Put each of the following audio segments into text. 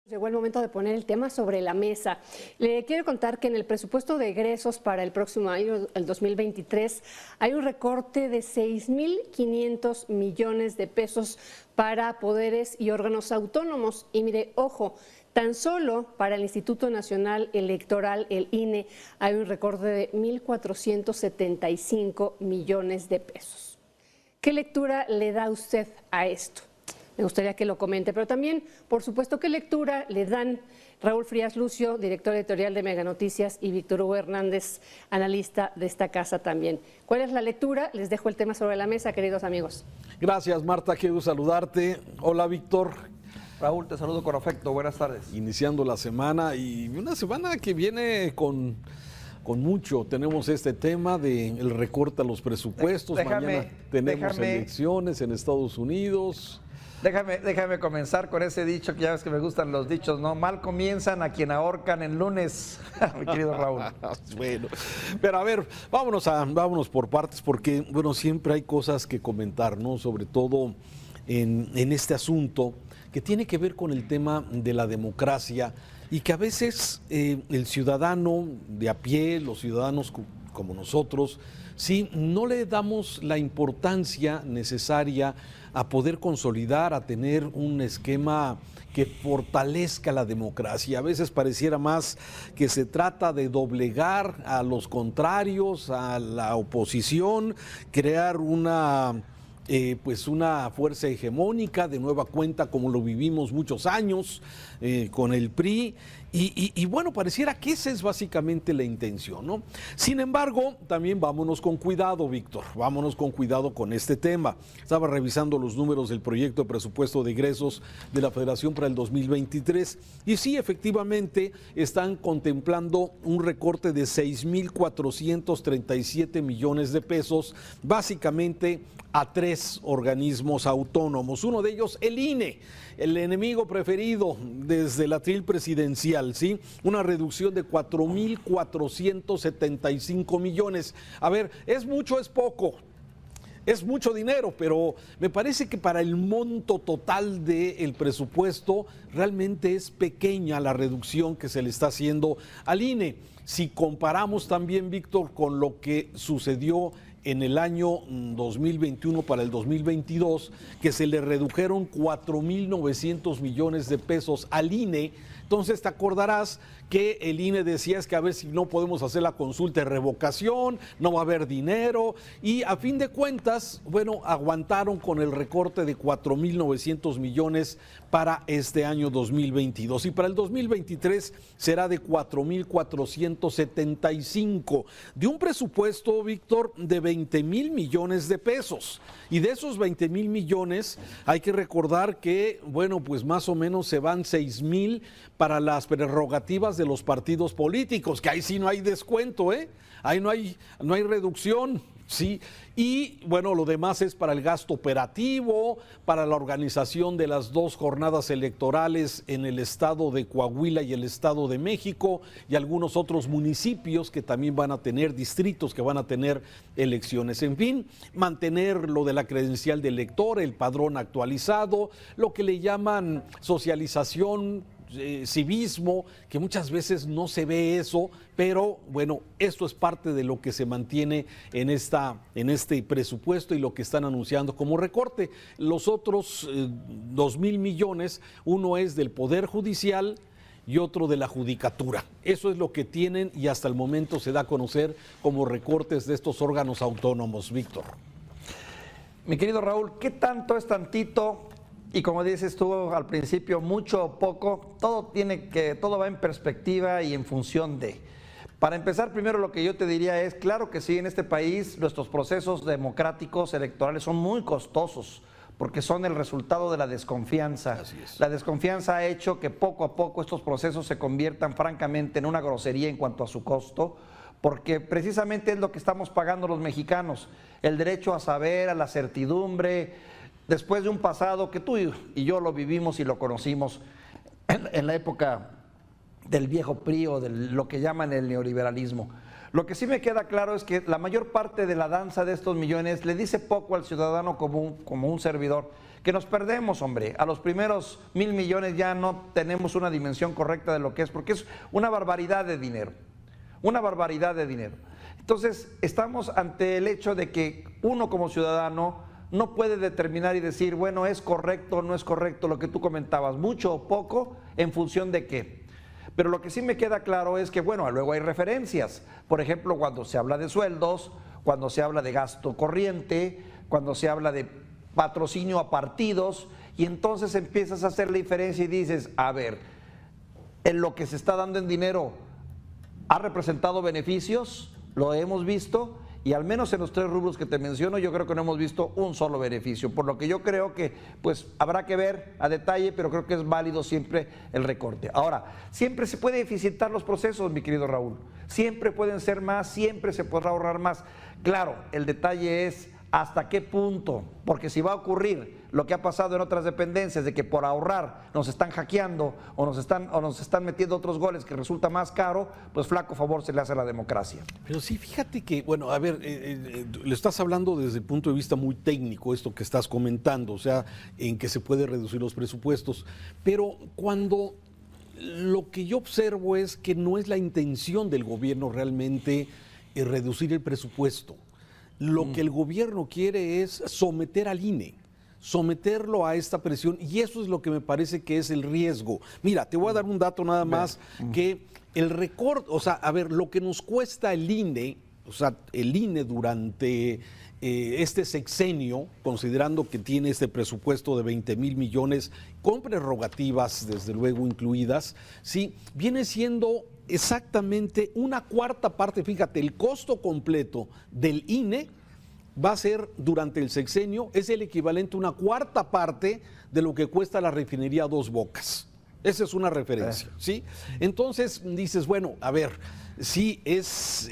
Llegó el momento de poner el tema sobre la mesa. Le quiero contar que en el presupuesto de egresos para el próximo año, el 2023, hay un recorte de 6.500 millones de pesos para poderes y órganos autónomos. Y mire, ojo, tan solo para el Instituto Nacional Electoral, el INE, hay un recorte de 1.475 millones de pesos. ¿Qué lectura le da usted a esto? Me gustaría que lo comente, pero también, por supuesto, ¿qué lectura le dan Raúl Frías Lucio, director editorial de Mega Noticias, y Víctor Hugo Hernández, analista de esta casa también? ¿Cuál es la lectura? Les dejo el tema sobre la mesa, queridos amigos. Gracias, Marta, quiero saludarte. Hola, Víctor. Raúl, te saludo con afecto, buenas tardes. Iniciando la semana y una semana que viene con mucho. Tenemos este tema del recorte a los presupuestos. Mañana tenemos elecciones en Estados Unidos. Déjame comenzar con ese dicho que ya ves que me gustan los dichos, ¿no? Mal comienzan a quien ahorcan el lunes, mi querido Raúl. Bueno, pero a ver, vámonos por partes porque, bueno, siempre hay cosas que comentar, ¿no? Sobre todo en este asunto que tiene que ver con el tema de la democracia y que a veces el ciudadano de a pie, los ciudadanos como nosotros, sí, no le damos la importancia necesaria a poder consolidar, a tener un esquema que fortalezca la democracia. A veces pareciera más que se trata de doblegar a los contrarios, a la oposición, crear una fuerza hegemónica de nueva cuenta como lo vivimos muchos años con el PRI y bueno, pareciera que esa es básicamente la intención, ¿no? Sin embargo, también vámonos con cuidado, Víctor, vámonos con cuidado con este tema. Estaba revisando los números del proyecto de presupuesto de egresos de la Federación para el 2023 y sí, efectivamente, están contemplando un recorte de 6.437 millones de pesos, básicamente a 3 organismos autónomos. Uno de ellos, el INE, el enemigo preferido desde el atril presidencial, ¿sí? Una reducción de 4.475 millones. A ver, ¿es mucho o es poco? Es mucho dinero, pero me parece que para el monto total del presupuesto realmente es pequeña la reducción que se le está haciendo al INE. Si comparamos también, Víctor, con lo que sucedió en el año 2021 para el 2022, que se le redujeron 4.900 millones de pesos al INE. Entonces te acordarás que el INE decía es que a ver si no podemos hacer la consulta de revocación, no va a haber dinero y a fin de cuentas, bueno, aguantaron con el recorte de 4.900 millones para este año 2022 y para el 2023 será de 4.475 de un presupuesto, Víctor, de 20.000 millones de pesos y de esos 20.000 millones hay que recordar que, bueno, pues más o menos se van 6.000 para las prerrogativas de los partidos políticos, que ahí sí no hay descuento, ahí no hay reducción, sí, y bueno, lo demás es para el gasto operativo, para la organización de las 2 jornadas electorales en el estado de Coahuila y el estado de México y algunos otros municipios que también van a tener distritos que van a tener elecciones, en fin, mantener lo de la credencial de elector, el padrón actualizado, lo que le llaman socialización, civismo, que muchas veces no se ve eso, pero bueno, esto es parte de lo que se mantiene en este presupuesto y lo que están anunciando como recorte. Los otros 2.000 millones, uno es del Poder Judicial y otro de la Judicatura. Eso es lo que tienen y hasta el momento se da a conocer como recortes de estos órganos autónomos, Víctor. Mi querido Raúl, ¿qué tanto es tantito? Y como dices tú al principio, mucho o poco, todo va en perspectiva y en función de. Para empezar, primero lo que yo te diría es, claro que sí, en este país nuestros procesos democráticos electorales son muy costosos, porque son el resultado de la desconfianza. Así es. La desconfianza ha hecho que poco a poco estos procesos se conviertan francamente en una grosería en cuanto a su costo, porque precisamente es lo que estamos pagando los mexicanos, el derecho a saber, a la certidumbre, después de un pasado que tú y yo lo vivimos y lo conocimos en la época del viejo PRI o de lo que llaman el neoliberalismo. Lo que sí me queda claro es que la mayor parte de la danza de estos millones le dice poco al ciudadano como un servidor, que nos perdemos, hombre. A los primeros 1,000 millones ya no tenemos una dimensión correcta de lo que es, porque es una barbaridad de dinero, una barbaridad de dinero. Entonces, estamos ante el hecho de que uno como ciudadano no puede determinar y decir, bueno, es correcto o no es correcto lo que tú comentabas, mucho o poco, en función de qué. Pero lo que sí me queda claro es que, bueno, luego hay referencias. Por ejemplo, cuando se habla de sueldos, cuando se habla de gasto corriente, cuando se habla de patrocinio a partidos, y entonces empiezas a hacer la diferencia y dices, a ver, en lo que se está dando en dinero, ¿ha representado beneficios? Lo hemos visto, y al menos en los 3 rubros que te menciono, yo creo que no hemos visto un solo beneficio, por lo que yo creo que pues habrá que ver a detalle, pero creo que es válido siempre el recorte. Ahora, siempre se puede eficientar los procesos, mi querido Raúl, siempre pueden ser más, siempre se podrá ahorrar más. Claro, el detalle es hasta qué punto, porque si va a ocurrir lo que ha pasado en otras dependencias, de que por ahorrar nos están hackeando o nos están metiendo otros goles que resulta más caro, pues flaco favor se le hace a la democracia. Pero sí, fíjate que, bueno, a ver, le estás hablando desde el punto de vista muy técnico, esto que estás comentando, o sea, en que se puede reducir los presupuestos, pero cuando lo que yo observo es que no es la intención del gobierno realmente reducir el presupuesto. Lo que el gobierno quiere es someter al INE, someterlo a esta presión, y eso es lo que me parece que es el riesgo. Mira, te voy a dar un dato nada más, que el recorte, o sea, a ver, lo que nos cuesta el INE, o sea, el INE durante este sexenio, considerando que tiene este presupuesto de 20,000 millones, con prerrogativas desde luego incluidas, sí, viene siendo exactamente una cuarta parte. Fíjate, el costo completo del INE va a ser durante el sexenio, es el equivalente a una cuarta parte de lo que cuesta la refinería Dos Bocas. Esa es una referencia, ¿sí? Entonces dices, bueno, a ver, si es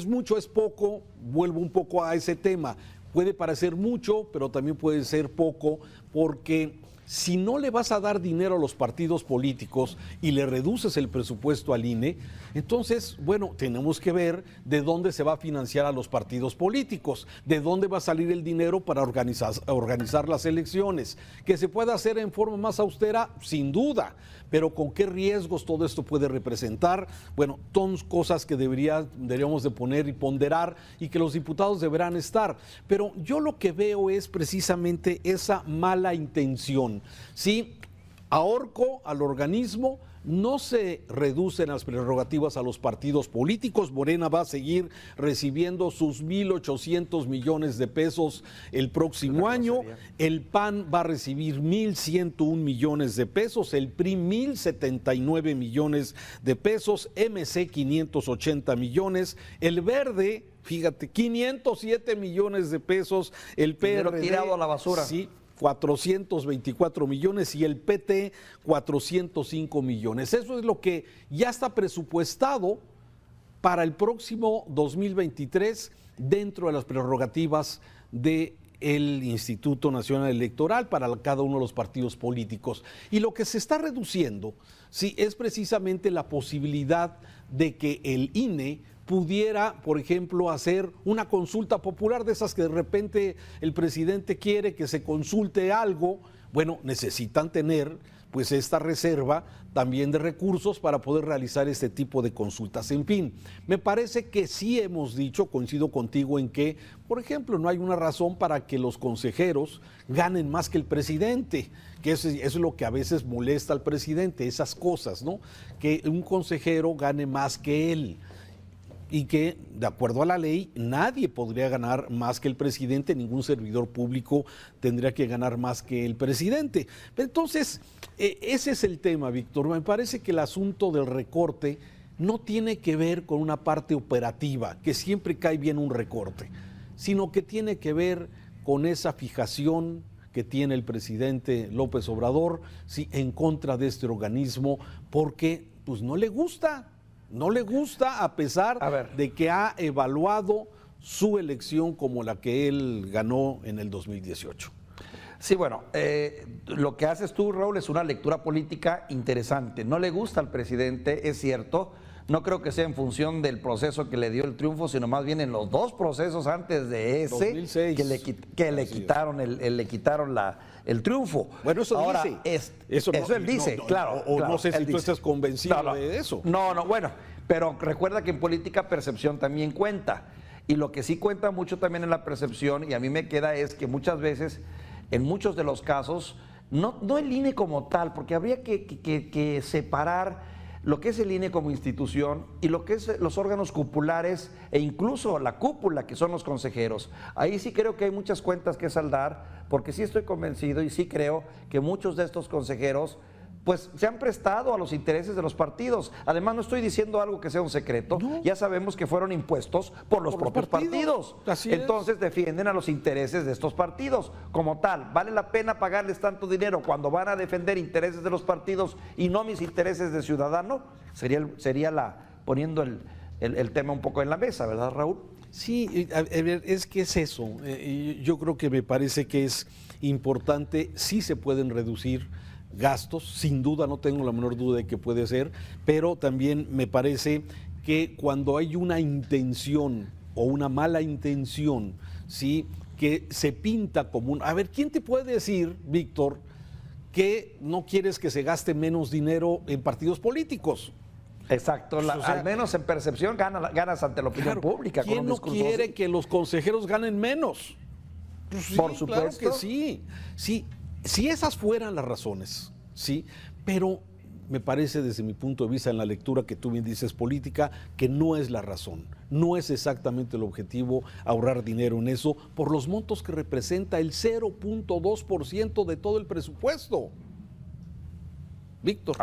mucho, es poco, vuelvo un poco a ese tema. Puede parecer mucho, pero también puede ser poco, porque si no le vas a dar dinero a los partidos políticos y le reduces el presupuesto al INE, entonces, bueno, tenemos que ver de dónde se va a financiar a los partidos políticos, de dónde va a salir el dinero para organizar las elecciones. Que se pueda hacer en forma más austera, sin duda, pero con qué riesgos todo esto puede representar. Bueno, son cosas que deberíamos de poner y ponderar, y que los diputados deberán estar. Pero yo lo que veo es precisamente esa mala intención. Sí, ahorco al organismo, no se reducen las prerrogativas a los partidos políticos. Morena va a seguir recibiendo sus 1,800 millones de pesos el próximo año. El PAN va a recibir 1,101 millones de pesos, el PRI 1,079 millones de pesos, MC 580 millones, el Verde, fíjate, 507 millones de pesos, el PRD tirado a la basura. Sí, 424 millones, y el PT 405 millones. Eso es lo que ya está presupuestado para el próximo 2023 dentro de las prerrogativas del Instituto Nacional Electoral para cada uno de los partidos políticos. Y lo que se está reduciendo, sí, es precisamente la posibilidad de que el INE pudiera, por ejemplo, hacer una consulta popular, de esas que de repente el presidente quiere que se consulte algo. Bueno, necesitan tener pues esta reserva también de recursos para poder realizar este tipo de consultas. En fin, me parece que sí hemos dicho, coincido contigo en que, por ejemplo, no hay una razón para que los consejeros ganen más que el presidente, que eso es lo que a veces molesta al presidente, esas cosas, ¿no? Que un consejero gane más que él. Y que, de acuerdo a la ley, nadie podría ganar más que el presidente, ningún servidor público tendría que ganar más que el presidente. Entonces, ese es el tema, Víctor. Me parece que el asunto del recorte no tiene que ver con una parte operativa, que siempre cae bien un recorte, sino que tiene que ver con esa fijación que tiene el presidente López Obrador, sí, en contra de este organismo, porque pues no le gusta. No le gusta, a pesar de que ha evaluado su elección como la que él ganó en el 2018. Sí, bueno, lo que haces tú, Raúl, es una lectura política interesante. No le gusta al presidente, es cierto, no creo que sea en función del proceso que le dio el triunfo, sino más bien en los dos procesos antes de ese 2006. que le quitaron el triunfo. Bueno, eso ahora, dice. Eso él dice, claro. No sé si tú dice. estás convencido de eso. No, bueno, pero recuerda que en política percepción también cuenta. Y lo que sí cuenta mucho también en la percepción, y a mí me queda, es que muchas veces, en muchos de los casos, no el INE como tal, porque habría que separar lo que es el INE como institución y lo que es los órganos cupulares e incluso la cúpula, que son los consejeros. Ahí sí creo que hay muchas cuentas que saldar, porque sí estoy convencido y sí creo que muchos de estos consejeros pues se han prestado a los intereses de los partidos. Además, no estoy diciendo algo que sea un secreto, ya sabemos que fueron impuestos por los propios partidos. Entonces defienden a los intereses de estos partidos. Como tal, ¿vale la pena pagarles tanto dinero cuando van a defender intereses de los partidos y no mis intereses de ciudadano? Sería poniendo el tema un poco en la mesa, ¿verdad, Raúl? Sí, a ver, es que es eso. Yo creo que me parece que es importante, sí se pueden reducir gastos, sin duda, no tengo la menor duda de que puede ser, pero también me parece que cuando hay una intención o una mala intención, ¿sí?, que se pinta como un... A ver, ¿quién te puede decir, Víctor, que no quieres que se gaste menos dinero en partidos políticos? Exacto, al menos en percepción ganas ante la opinión pública. ¿Quién no quiere que los consejeros ganen menos? Pues sí, por supuesto. Claro que sí, sí. Si esas fueran las razones, sí, pero me parece desde mi punto de vista en la lectura que tú bien dices política, que no es la razón, no es exactamente el objetivo ahorrar dinero en eso por los montos que representa el 0.2% de todo el presupuesto. Víctor.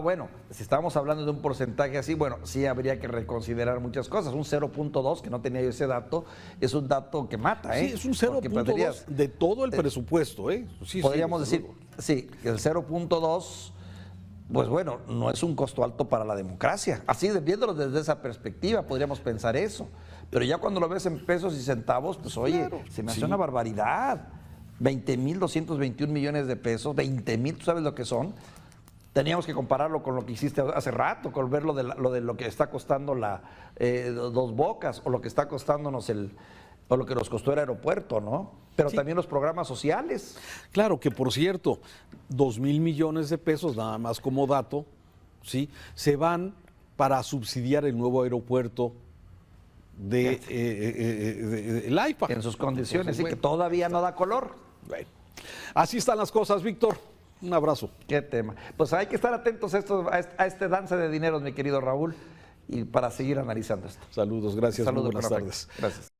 Bueno, si estamos hablando de un porcentaje así, bueno, sí habría que reconsiderar muchas cosas. Un 0.2, que no tenía yo ese dato, es un dato que mata, ¿eh? Sí, es un 0.2 de todo el presupuesto, ¿eh? Sí, podríamos decir, sí, el 0.2, pues bueno, no es un costo alto para la democracia. Así, viéndolo desde esa perspectiva, podríamos pensar eso. Pero ya cuando lo ves en pesos y centavos, pues oye, se me hace una barbaridad. 20,221 millones de pesos, 20,000, ¿tú sabes lo que son? Teníamos que compararlo con lo que hiciste hace rato, con ver lo de lo que está costando Dos Bocas, o lo que está costándonos o lo que nos costó el aeropuerto, ¿no? Pero también los programas sociales. Claro, que por cierto, 2,000 millones de pesos, nada más como dato, ¿sí?, se van para subsidiar el nuevo aeropuerto de el AIFA. En sus condiciones, sí, que todavía no da color. Bueno, así están las cosas, Víctor. Un abrazo. Qué tema. Pues hay que estar atentos a este danza de dineros, mi querido Raúl, y para seguir analizando esto. Saludos, gracias. Saludos, muy buenas tardes. Gracias.